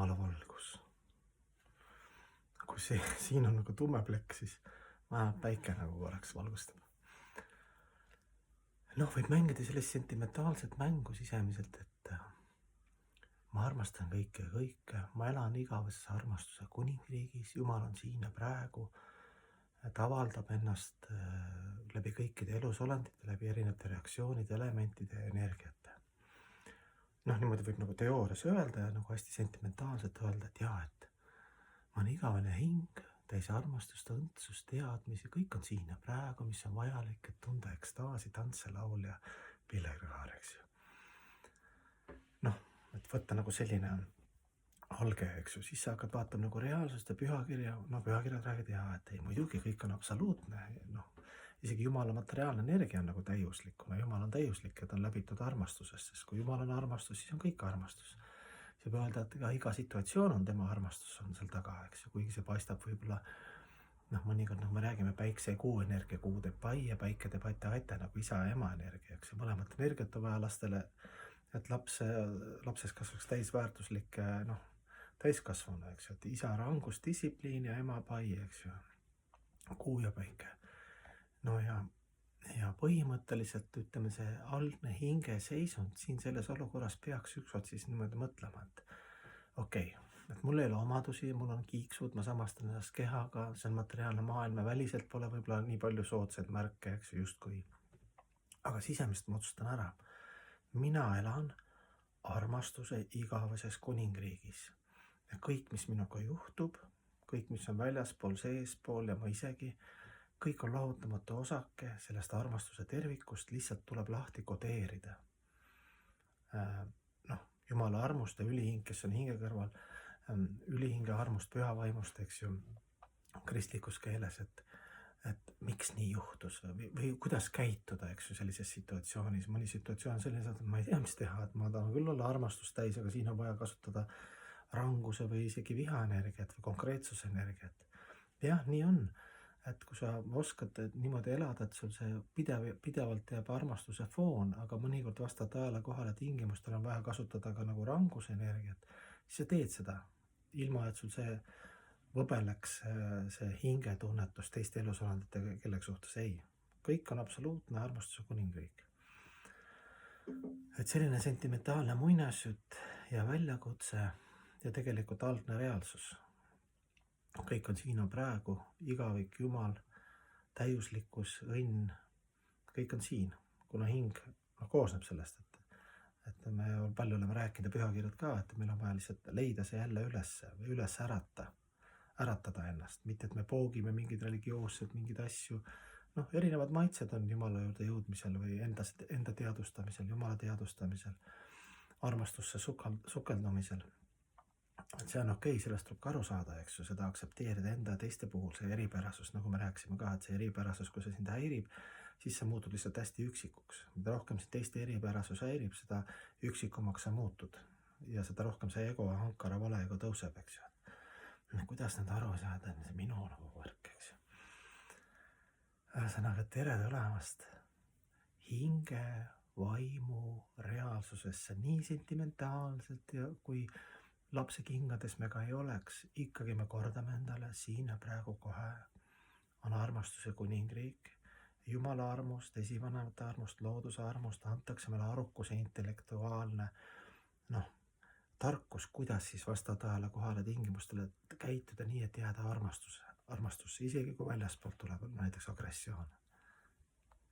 Jumala valgus. Kui siin on nagu tume plekk, siis vähemalt päike nagu korraks valgustab. Võib mängida sellist sentimentaalset mängu sisemiselt, et ma armastan kõike ja kõike, ma elan igaveses armastuse kuningriigis, Jumal on siin ja praegu, ta avaldab ennast läbi kõikide elusolendite, läbi erinevate reaktsioonide, elementide ja energiate. Niimoodi võib nagu teoorias öelda ja nagu hästi sentimentaalselt öelda, et jaa, et ma olen igavene hing, täis armastust, õndsust, teadmisi, kõik on siin ja praegu, mis on vajalik, et tunda ekstaasi, tantse, laul ja pillegraar, eks ju. Et võtta nagu selline alge, eks ju, siis sa hakkad vaatama nagu reaalsust ja pühakirja, pühakirjad räägid jaa, et ei, muidugi kõik on absoluutne, isegi Jumala materiaalne energia on nagu täiuslik, kuna Jumal on täiuslik ja ta on läbitud armastusest, sest kui Jumal on armastus, siis on kõik armastus. See võib öelda, et iga situatsioon on tema armastus on seal taga, eks ju, kuigi see paistab võib-olla, mõnikord me räägime päikse ja kuu energia, kuu teeb pai ja päike teeb aita nagu isa ja ema energia, eks ju, mõlemat energiat on vaja lastele, et lapses kasvaks täisväärtuslik täiskasvanu, eks ju, et isa rangus, distsipliin ja ema pai, eks ju, kuu ja päike. Ja põhimõtteliselt ütleme see algne hingeseisund siin selles olukorras peaks ükskord siis niimoodi mõtlema, et okei, et mul ei ole omadusi, mul on kiiksud, ma samastan ennast kehaga, see on materiaalne maailm ja väliselt pole võib-olla nii palju soodsaid märke, eks ju, justkui. Aga sisemist ma otsustan ära. Mina elan armastuse igaveses kuningriigis ja kõik, mis minuga juhtub, kõik, mis on väljaspool, seespool ja ma isegi, kõik on lahutamatu osake sellest armastuse tervikust, lihtsalt tuleb lahti kodeerida. Jumala armust ja ülihing, kes on hinge kõrval, ülihinge armust, püha vaimust, eks ju, kristlikus keeles, et miks nii juhtus või kuidas käituda, eks ju, sellises situatsioonis. Mõni situatsioon on selline, et ma ei tea, mis teha, et ma tahan küll olla armastust täis, aga siin on vaja kasutada ranguse või isegi vihaenergiat või konkreetsuse energiat. Jah, nii on. Et kui sa oskad niimoodi elada, et sul see pidevalt jääb armastuse foon, aga mõnikord vastad ajale kohale tingimustel on vaja kasutada ka nagu ranguse energiat, siis sa teed seda, ilma et sul see võbeleks see hingetunnetus teiste elusolenditega, kellegi suhtes ei. Kõik on absoluutne armastuse kuningriik. Et selline sentimentaalne muinasjutt ja väljakutse ja tegelikult algne reaalsus. Kõik on siin on praegu, igavik Jumal, täiuslikkus, õnn, kõik on siin, kuna hing koosneb sellest, et me palju oleme rääkinud ja pühakirjad ka, et meil on vaja lihtsalt leida see jälle üles äratada ennast, mitte et me poogime mingeid religioossed, mingeid asju, erinevad maitsed on Jumala juurde jõudmisel või enda teadvustamisel, Jumala teadvustamisel, armastusse sukeldumisel. Et see on okei, sellest tuleb ka aru saada, eks ju, seda aktsepteerida enda ja teiste puhul, see eripärasus, nagu me rääkisime ka, et see eripärasus, kui see sind häirib, siis sa muutud lihtsalt hästi üksikuks. Mida rohkem sind teiste eripärasus häirib, seda üksikumaks sa muutud ja seda rohkem see ego, hankara, valeego tõuseb, eks ju. Kuidas nad aru saada, see minu nagu võrk, eks ju. Ühesõnaga, tere tulemast hinge, vaimu, reaalsusesse nii sentimentaalselt ja kui lapse kingades me ka ei oleks, ikkagi me kordame endale siin ja praegu kohe on armastuse kuningriik, Jumala armust, esivanemate armust, looduse armust, antakse meile arukuse intellektuaalne tarkus, kuidas siis vastavalt ajale kohale tingimustele käituda nii, et jääda armastusse, isegi kui väljaspoolt tuleb näiteks agressioon.